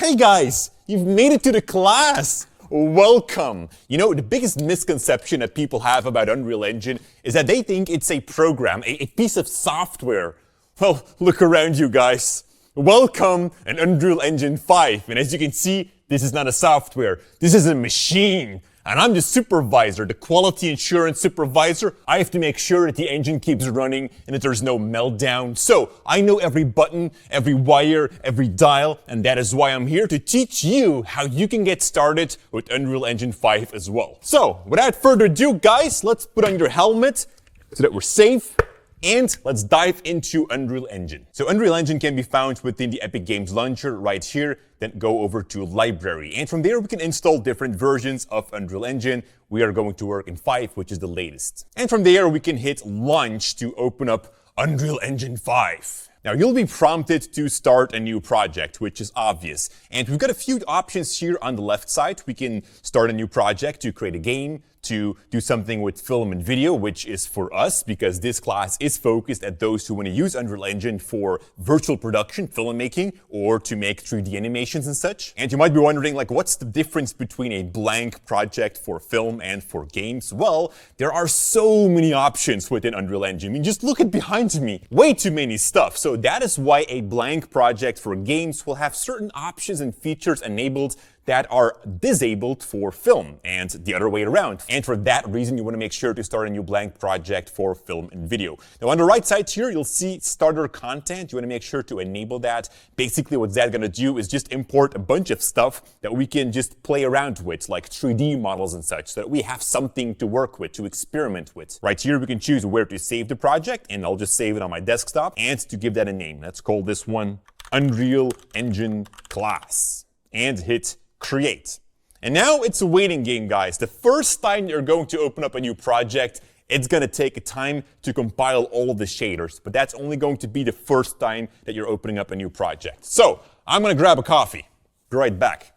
Hey guys, you've made it to the class! Welcome! You know, the biggest misconception that people have about Unreal Engine is that they think it's a program, a piece of software. Well, look around you guys. Welcome in Unreal Engine 5. And as you can see, this is not a software. This is a machine. And I'm the supervisor, the quality assurance supervisor. I have to make sure that the engine keeps running and that there's no meltdown. So I know every button, every wire, every dial, and that is why I'm here to teach you how you can get started with Unreal Engine 5 as well. So without further ado, guys, let's put on your helmet so that we're safe. And let's dive into Unreal Engine. So Unreal Engine can be found within the Epic Games Launcher right here. Then go over to Library. And from there, we can install different versions of Unreal Engine. We are going to work in 5, which is the latest. And from there, we can hit Launch to open up Unreal Engine 5. Now, you'll be prompted to start a new project, which is obvious. And we've got a few options here on the left side. We can start a new project to create a game, to do something with film and video, which is for us because this class is focused at those who want to use Unreal Engine for virtual production, filmmaking, or to make 3D animations and such. And you might be wondering, like, what's the difference between a blank project for film and for games? Well, there are so many options within Unreal Engine. I mean, just look at behind me. Way too many stuff. So that is why a blank project for games will have certain options and features enabled that are disabled for film, and the other way around. And for that reason, you want to make sure to start a new blank project for film and video. Now, on the right side here, you'll see starter content. You want to make sure to enable that. Basically, what that's going to do is just import a bunch of stuff that we can just play around with, like 3D models and such, so that we have something to work with, to experiment with. Right here, we can choose where to save the project, and I'll just save it on my desktop, and to give that a name. Let's call this one Unreal Engine Class, and hit Create. And now it's a waiting game, guys. The first time you're going to open up a new project, it's going to take time to compile all of the shaders, but that's only going to be the first time that you're opening up a new project. So I'm going to grab a coffee. Be right back.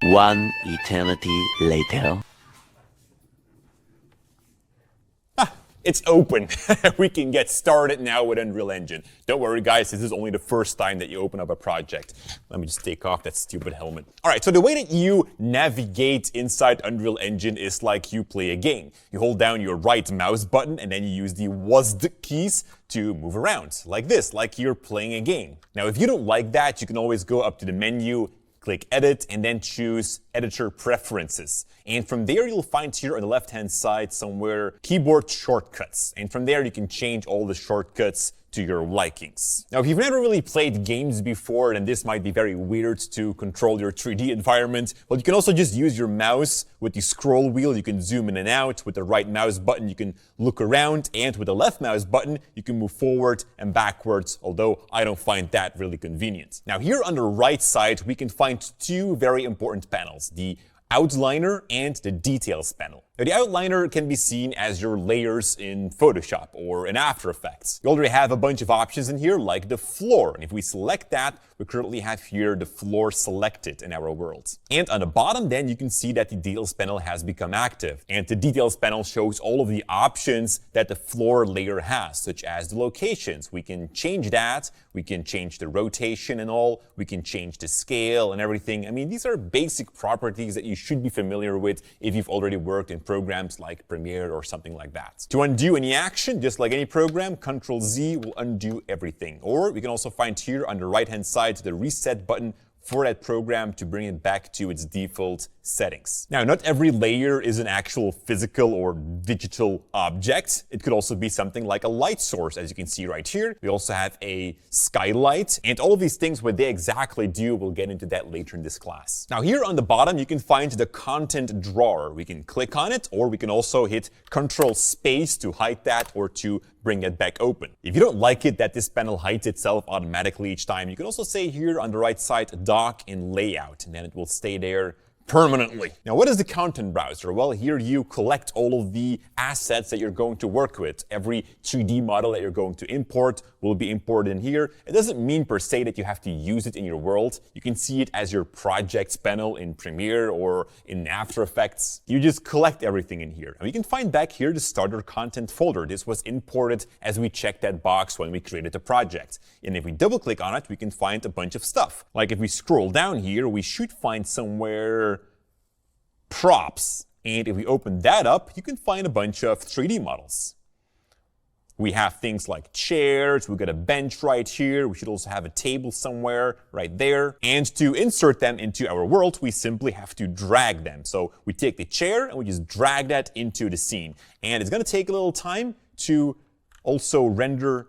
One eternity later. It's open. We can get started now with Unreal Engine. Don't worry, guys, this is only the first time that you open up a project. Let me just take off that stupid helmet. All right, so the way that you navigate inside Unreal Engine is like you play a game. You hold down your right mouse button and then you use the WASD keys to move around, like this, like you're playing a game. Now, if you don't like that, you can always go up to the menu, click Edit, and then choose Editor Preferences. And from there, you'll find here on the left-hand side somewhere keyboard shortcuts. And from there, you can change all the shortcuts to your likings. Now, if you've never really played games before, then this might be very weird to control your 3D environment. Well, you can also just use your mouse with the scroll wheel. You can zoom in and out. With the right mouse button, you can look around. And with the left mouse button, you can move forward and backwards, although I don't find that really convenient. Now, here on the right side, we can find two very important panels, the Outliner and the Details panel. Now, the Outliner can be seen as your layers in Photoshop or in After Effects. You already have a bunch of options in here, like the floor. And if we select that, we currently have here the floor selected in our world. And on the bottom, then, you can see that the Details panel has become active. And the Details panel shows all of the options that the floor layer has, such as the locations. We can change that. We can change the rotation and all. We can change the scale and everything. I mean, these are basic properties that you should be familiar with if you've already worked in programs like Premiere or something like that. To undo any action, just like any program, Ctrl-Z will undo everything. Or we can also find here on the right-hand side the reset button for that program to bring it back to its default settings. Now, not every layer is an actual physical or digital object. It could also be something like a light source, as you can see right here. We also have a skylight, and all of these things, what they exactly do, we'll get into that later in this class. Now, here on the bottom, you can find the content drawer. We can click on it, or we can also hit Control Space to hide that or to bring it back open. If you don't like it that this panel hides itself automatically each time, you can also say here on the right side, Dock in Layout, and then it will stay there permanently. Now, what is the content browser? Well, here you collect all of the assets that you're going to work with. Every 3D model that you're going to import will be imported in here. It doesn't mean per se that you have to use it in your world. You can see it as your projects panel in Premiere or in After Effects. You just collect everything in here. And we can find back here the starter content folder. This was imported as we checked that box when we created the project. And if we double click on it, we can find a bunch of stuff. Like if we scroll down here, we should find somewhere props. And if we open that up, you can find a bunch of 3D models. We have things like chairs, we've got a bench right here, we should also have a table somewhere right there. And to insert them into our world, we simply have to drag them. So we take the chair and we just drag that into the scene. And it's gonna take a little time to also render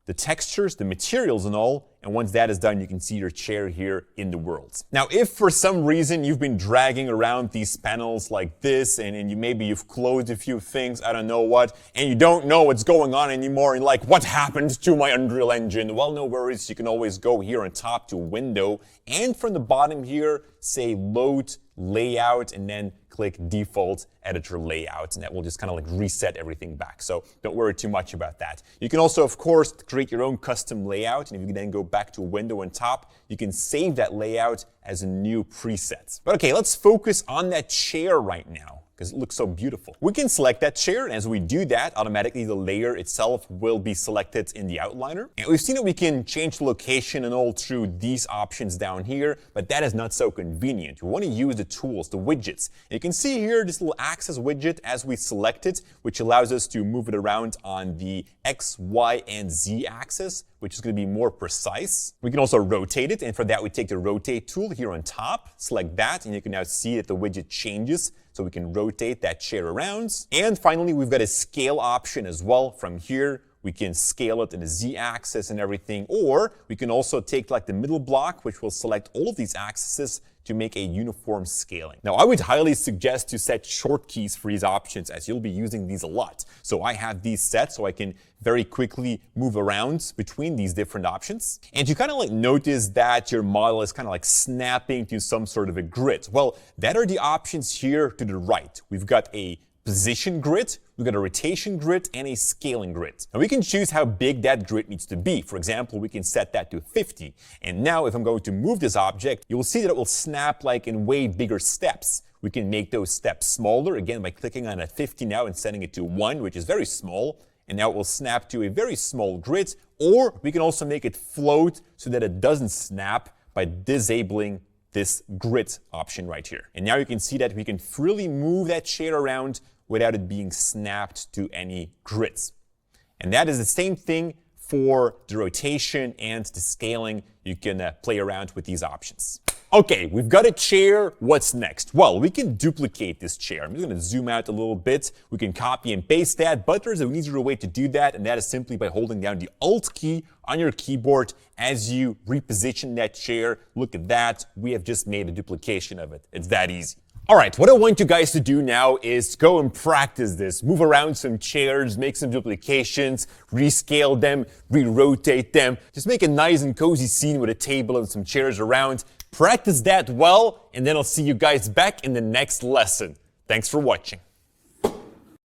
the textures, the materials and all, and once that is done, you can see your chair here in the world. Now, if for some reason you've been dragging around these panels like this, and maybe you've closed a few things, I don't know what, and you don't know what's going on anymore, and like, what happened to my Unreal Engine? Well, no worries, you can always go here on top to Window, and from the bottom here, say Load, Layout, and then click Default Editor Layout, and that will just kind of like reset everything back. So don't worry too much about that. You can also, of course, create your own custom layout, and if you then go back to Window on top, you can save that layout as a new preset. But okay, let's focus on that chair right now, because it looks so beautiful. We can select that chair, and as we do that, automatically the layer itself will be selected in the outliner. And we've seen that we can change the location and all through these options down here, but that is not so convenient. We want to use the tools, the widgets. And you can see here this little axis widget as we select it, which allows us to move it around on the X, Y, and Z axis, which is going to be more precise. We can also rotate it, and for that we take the rotate tool here on top, select that, and you can now see that the widget changes. So we can rotate that chair around. And finally, we've got a scale option as well. From here, we can scale it in the Z-axis and everything, or we can also take like the middle block, which will select all of these axes to make a uniform scaling. Now, I would highly suggest to set short keys for these options, as you'll be using these a lot. So I have these set so I can very quickly move around between these different options. And you kind of like notice that your model is kind of like snapping to some sort of a grid. Well, that are the options here to the right. We've got a position grid, we've got a rotation grid, and a scaling grid. And we can choose how big that grid needs to be. For example, we can set that to 50. And now if I'm going to move this object, you'll see that it will snap like in way bigger steps. We can make those steps smaller, again, by clicking on a 50 now and setting it to 1, which is very small. And now it will snap to a very small grid. Or we can also make it float so that it doesn't snap by disabling this grid option right here. And now you can see that we can freely move that chair around without it being snapped to any grids. And that is the same thing for the rotation and the scaling. You can play around with these options. Okay, we've got a chair. What's next? Well, we can duplicate this chair. I'm just going to zoom out a little bit. We can copy and paste that, but there's an easier way to do that, and that is simply by holding down the Alt key on your keyboard as you reposition that chair. Look at that. We have just made a duplication of it. It's that easy. All right, what I want you guys to do now is go and practice this. Move around some chairs, make some duplications, rescale them, re-rotate them. Just make a nice and cozy scene with a table and some chairs around. Practice that well, and then I'll see you guys back in the next lesson. Thanks for watching.